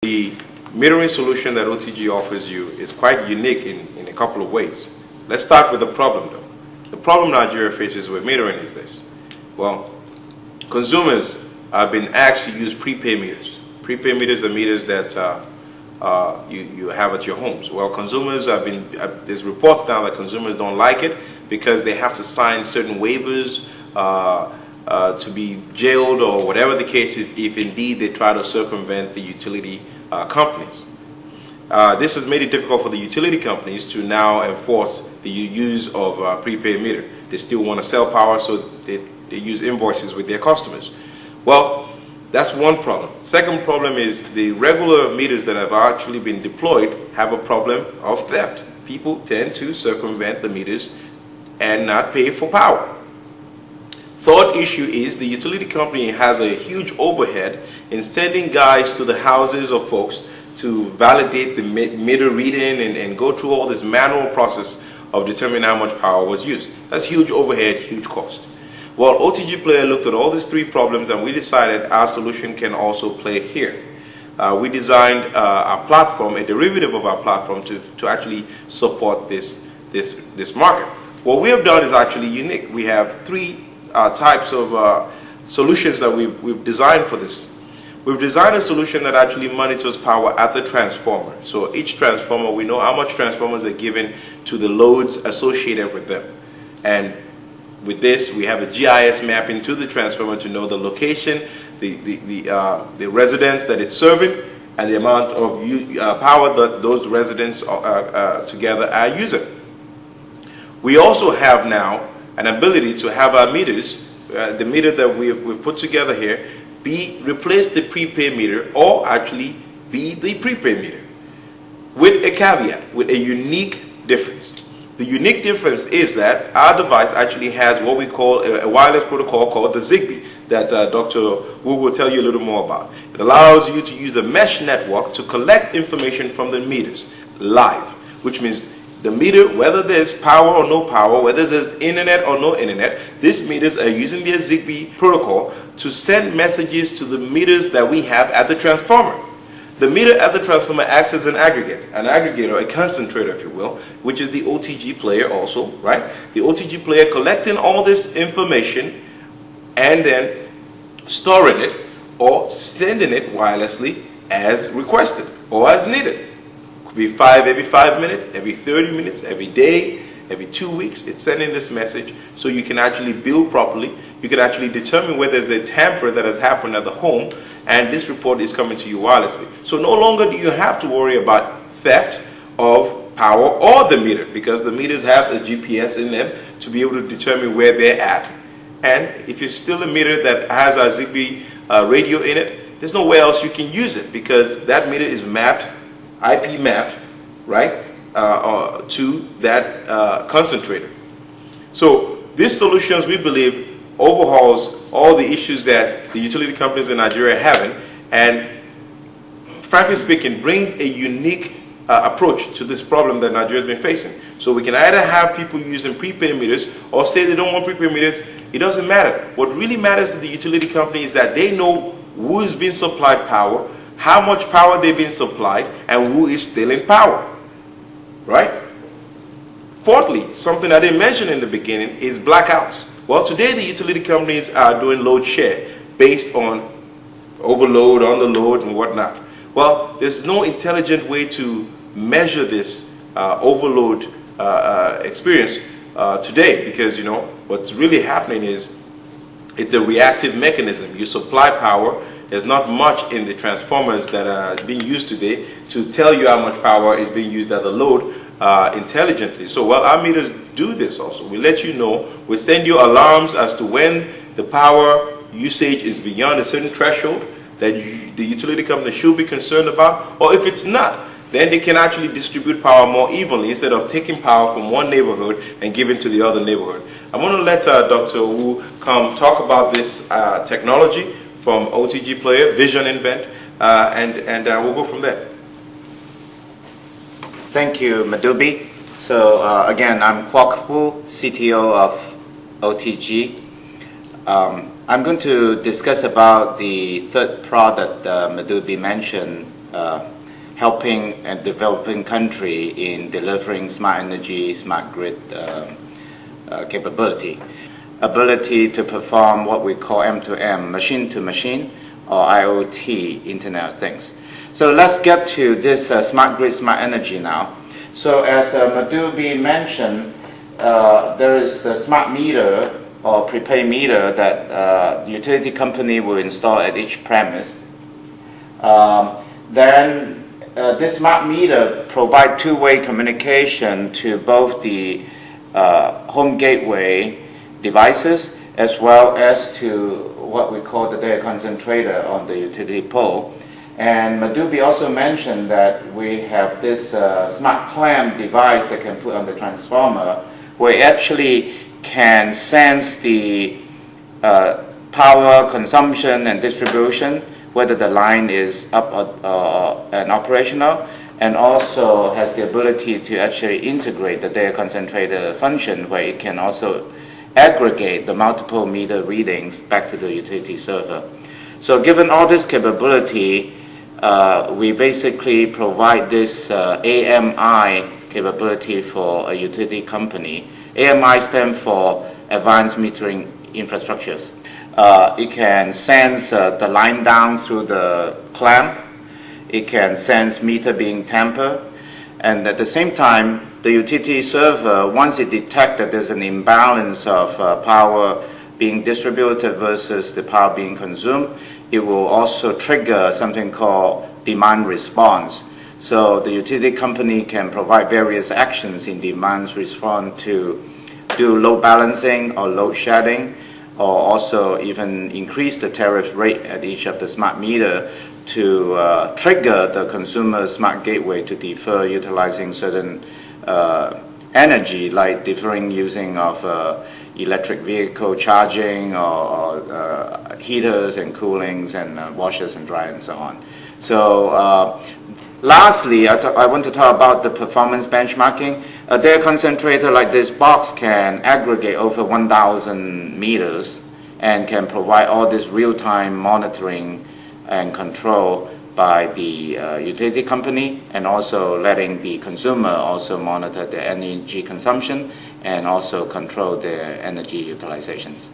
The metering solution that OTG offers you is quite unique in a couple of ways. Let's start with the problem though. The problem Nigeria faces with metering is this. Well, consumers have been asked to use prepaid meters. Prepaid meters are meters that you have at your homes. Well, consumers have been, there's reports now that consumers don't like it because they have to sign certain waivers to be jailed or whatever the case is if indeed they try to circumvent the utility companies. This has made it difficult for the utility companies to now enforce the use of prepaid meter. They still want to sell power, so they use invoices with their customers. Well, that's one problem. Second problem is the regular meters that have actually been deployed have a problem of theft. People tend to circumvent the meters and not pay for power. Third issue is the utility company has a huge overhead in sending guys to the houses of folks to validate the meter reading and go through all this manual process of determining how much power was used. That's huge overhead, huge cost. Well, OTG Player looked at all these three problems and we decided our solution can also play here. We designed a platform, a derivative of our platform to actually support this market. What we have done is actually unique. We have three types of solutions that we've designed for this. We've designed a solution that actually monitors power at the transformer. So each transformer, we know how much transformers are given to the loads associated with them. And with this, we have a GIS mapping to the transformer to know the location, the residence that it's serving, and the amount of power that those residents together are using. We also have now an ability to have our meters, the meter that we've put together here, replace the prepaid meter or actually be the prepaid meter. With a caveat, with a unique difference. The unique difference is that our device actually has what we call a wireless protocol called the Zigbee that Dr. Wu will tell you a little more about. It allows you to use a mesh network to collect information from the meters live, which means the meter, whether there's power or no power, whether there's internet or no internet, these meters are using their Zigbee protocol to send messages to the meters that we have at the transformer. The meter at the transformer acts as an aggregator, a concentrator if you will, which is the OTG player also, right? The OTG player collecting all this information and then storing it or sending it wirelessly as requested or as needed. Could be every 5 minutes, every 30 minutes, every day, every 2 weeks. It's sending this message so you can actually build properly. You can actually determine whether there's a tamper that has happened at the home, and this report is coming to you wirelessly. So no longer do you have to worry about theft of power or the meter, because the meters have a GPS in them to be able to determine where they're at. And if it's still a meter that has a Zigbee radio in it, there's nowhere else you can use it because that meter is mapped, IP mapped, right, to that concentrator. So these solutions, we believe, overhauls all the issues that the utility companies in Nigeria are having, and frankly speaking, brings a unique approach to this problem that Nigeria has been facing. So we can either have people using prepaid meters or say they don't want prepaid meters. It doesn't matter. What really matters to the utility company is that they know who is being supplied power, how much power they've been supplied, and who is stealing power, right? Fourthly, something I didn't mention in the beginning is blackouts. Well, today the utility companies are doing load share based on overload, underload, and whatnot. Well, there's no intelligent way to measure this overload experience today because, you know, what's really happening is it's a reactive mechanism. You supply power. There's not much in the transformers that are being used today to tell you how much power is being used at the load intelligently. So while our meters do this also, we let you know, we send you alarms as to when the power usage is beyond a certain threshold that the utility company should be concerned about, or if it's not, then they can actually distribute power more evenly instead of taking power from one neighborhood and giving to the other neighborhood. I want to let Dr. Wu come talk about this technology from OTG Player, Vision Invent, and we'll go from there. Thank you, Madubi. So again, I'm Kwok Wu, CTO of OTG. I'm going to discuss about the third product Madubi mentioned, helping a developing country in delivering smart energy, smart grid capability. Ability to perform what we call M2M, machine to machine, or IoT, Internet of Things. So let's get to this smart grid, smart energy now. So as Madhubi mentioned, there is the smart meter or prepaid meter that utility company will install at each premise. Then this smart meter provide two-way communication to both the home gateway devices as well as to what we call the data concentrator on the utility pole. And Madhubi also mentioned that we have this smart clamp device that can put on the transformer, where it actually can sense the power consumption and distribution, whether the line is up and operational, and also has the ability to actually integrate the data concentrator function, where it can also aggregate the multiple meter readings back to the utility server. So given all this capability, we basically provide this AMI capability for a utility company. AMI stands for Advanced Metering Infrastructures. It can sense the line down through the clamp. It can sense meter being tampered. And at the same time, the utility server, once it detects that there's an imbalance of power being distributed versus the power being consumed, it will also trigger something called demand response. So the utility company can provide various actions in demand response to do load balancing or load shedding, or also even increase the tariff rate at each of the smart meter to trigger the consumer smart gateway to defer utilizing certain energy, like deferring using of electric vehicle charging or heaters and coolings and washers and dryers and so on. So lastly, I want to talk about the performance benchmarking. A data concentrator like this box can aggregate over 1,000 meters and can provide all this real-time monitoring and control by the utility company, and also letting the consumer also monitor their energy consumption and also control their energy utilizations.